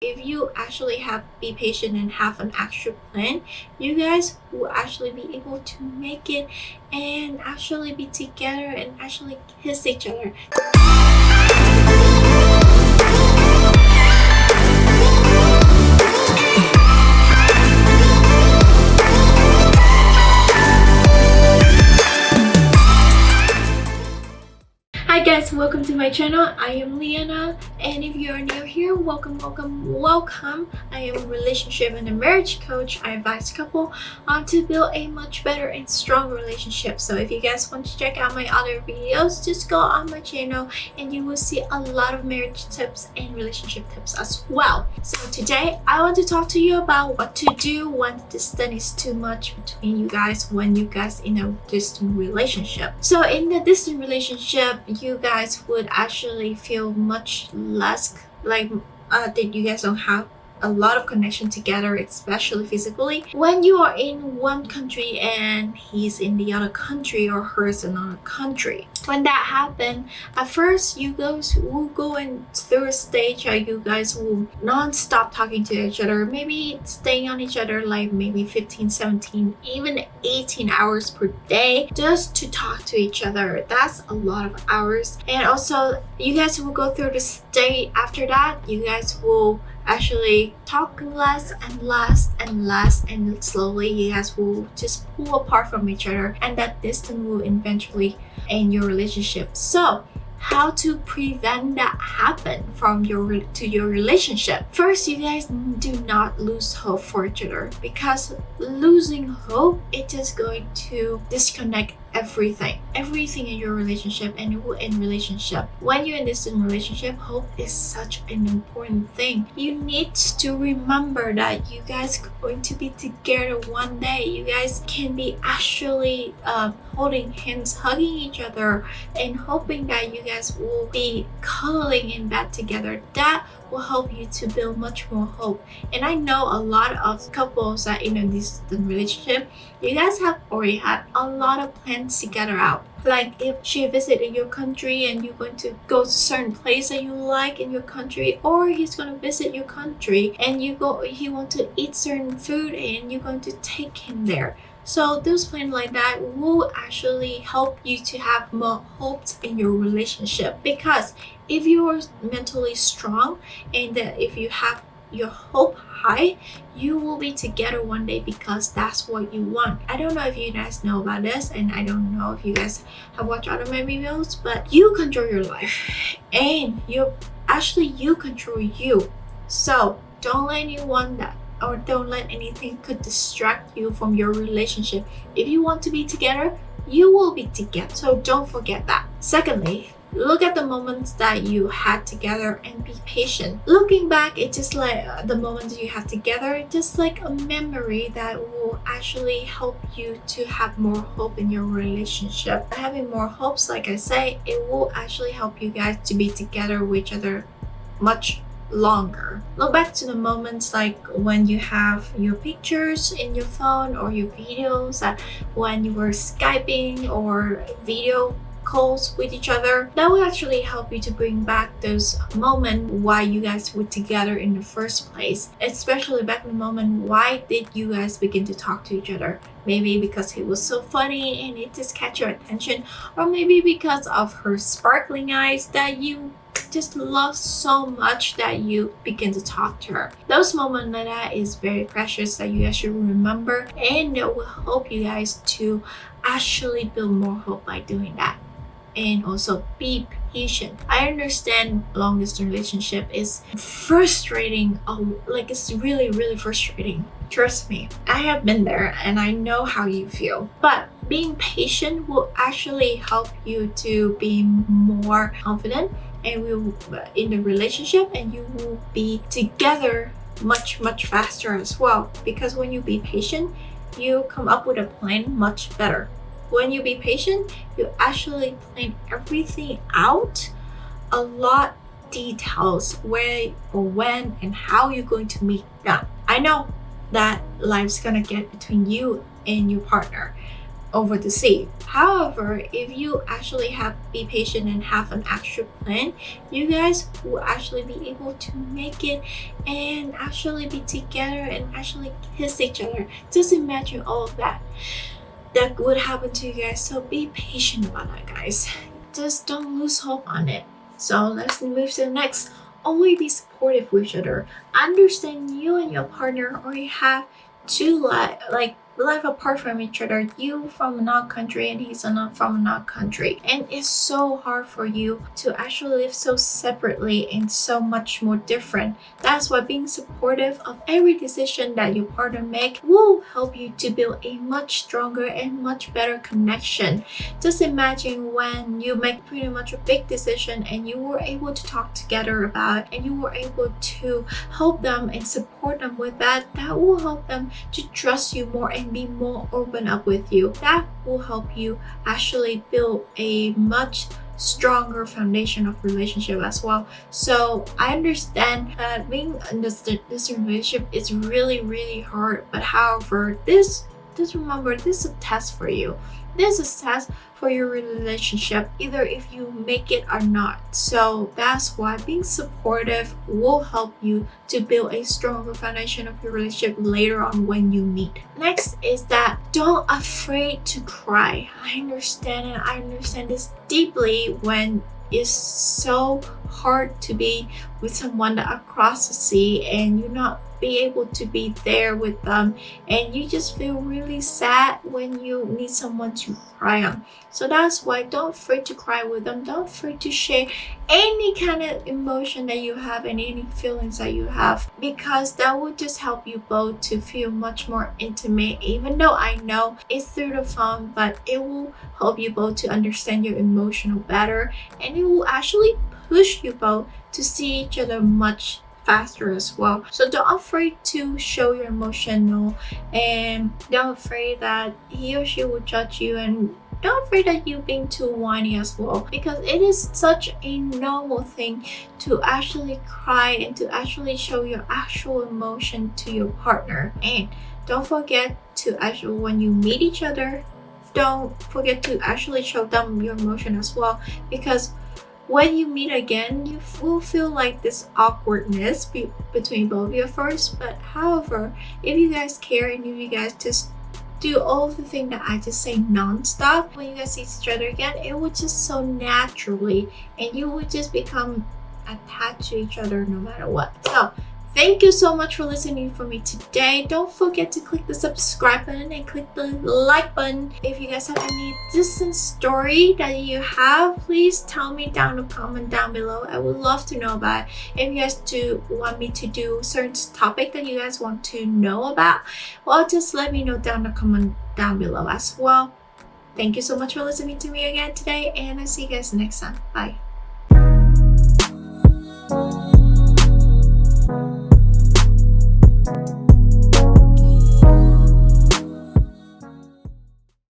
If you actually be patient and have an actual plan, you guys will actually be able to make it and actually be together and actually kiss each other. Hi guys, welcome to my channel. I am Liana, and if you're new here, welcome. I am a relationship and a marriage coach. I advise couple on to build a much better and stronger relationship. So if you guys want to check out my other videos, just go on my channel and you will see a lot of marriage tips and relationship tips as well. So today I want to talk to you about what to do when the distance is too much between you guys, when you guys in a distant relationship. So in the distant relationship, you guys would actually feel much less like that you guys don't have a lot of connection together, especially physically. When you are in one country and he's in the other country or her's in another country, when that happens, at first you guys will go in through a stage where you guys will non-stop talking to each other, maybe staying on each other like maybe 15, 17, even 18 hours per day just to talk to each other. That's a lot of hours. And also you guys will go through the stage after that, you guys will actually talk less and less and less, and slowly you guys will just pull apart from each other, and that distance will eventually end your relationship. So how to prevent that happen from your relationship? First, you guys do not lose hope for each other, because losing hope, it is going to disconnect everything in your relationship, and it will end relationship. When you're in this relationship, hope is such an important thing. You need to remember that you guys are going to be together one day. You guys can be actually holding hands, hugging each other, and hoping that you guys will be cuddling in bed together. That will help you to build much more hope. And I know a lot of couples that in this relationship, you guys have already had a lot of plans together out. Like if she visited your country and you're going to go to certain place that you like in your country, or he's going to visit your country and he want to eat certain food and you're going to take him there. So those plans like that will actually help you to have more hopes in your relationship, because if you are mentally strong and if you have your hope high, you will be together one day, because that's what you want. I don't know if you guys know about this, and I don't know if you guys have watched other my videos, but you control your life and you control you. So don't let anyone or don't let anything could distract you from your relationship. If you want to be together, you will be together. So don't forget that. Secondly, look at the moments that you had together and be patient. Looking back, it's just like the moments you had together, just like a memory that will actually help you to have more hope in your relationship. Having more hopes, like I say, it will actually help you guys to be together with each other much longer. Look back to the moments like when you have your pictures in your phone or your videos, that when you were Skyping or video calls with each other. That will actually help you to bring back those moments why you guys were together in the first place, especially back in the moment why did you guys begin to talk to each other. Maybe because it was so funny and it just catch your attention, or maybe because of her sparkling eyes that you just love so much that you begin to talk to her. Those moments like that is very precious that you guys should remember, and it will help you guys to actually build more hope by doing that. And also be patient. I understand long distance relationship is frustrating. Like it's really frustrating. Trust me, I have been there and I know how you feel. But being patient will actually help you to be more confident and will in the relationship, and you will be together much faster as well. Because when you be patient, you come up with a plan much better. When you be patient, you actually plan everything out, a lot details where or when and how you're going to meet them. I know that life's gonna get between you and your partner, over the sea. However, if you actually be patient and have an extra plan, you guys will actually be able to make it and actually be together and actually kiss each other. Just imagine all of that would happen to you guys. So be patient about that, guys. Just don't lose hope on it. So let's move to the next. Always be supportive with each other. Understand you and your partner already have two life apart from each other. You from another country and he's not from another country, and it's so hard for you to actually live so separately and so much more different. That's why being supportive of every decision that your partner make will help you to build a much stronger and much better connection. Just imagine when you make pretty much a big decision and you were able to talk together about it and you were able to help them and support them with that will help them to trust you more and be more open up with you. That will help you actually build a much stronger foundation of relationship as well. So I understand that being in this relationship is really hard, but however, just remember, this is a test for you. This is a test for your relationship, either if you make it or not. So that's why being supportive will help you to build a stronger foundation of your relationship later on when you meet. Next is that don't afraid to cry. I understand this deeply when it's so hard to be with someone that across the sea and you're not be able to be there with them, and you just feel really sad when you need someone to cry on. So that's why don't afraid to cry with them. Don't afraid to share any kind of emotion that you have and any feelings that you have, because that will just help you both to feel much more intimate. Even though I know it's through the phone, but it will help you both to understand your emotional better, and it will actually push you both to see each other much faster as well. So don't afraid to show your emotional, and don't afraid that he or she will judge you, and don't afraid that you being too whiny as well, because it is such a normal thing to actually cry and to actually show your actual emotion to your partner. And don't forget to actually, when you meet each other, don't forget to actually show them your emotion as well, because when you meet again, you will feel like this awkwardness between both of you first. But however, if you guys care and if you guys just do all of the things that I just say non-stop, when you guys see each other again, it would just so naturally, and you would just become attached to each other no matter what. So thank you so much for listening for me today. Don't forget to click the subscribe button and click the like button. If you guys have any distant story that you have, please tell me down in the comment down below. I would love to know about it. If you guys want me to do certain topic that you guys want to know about, well, just let me know down in the comment down below as well. Thank you so much for listening to me again today, and I'll see you guys next time. Bye.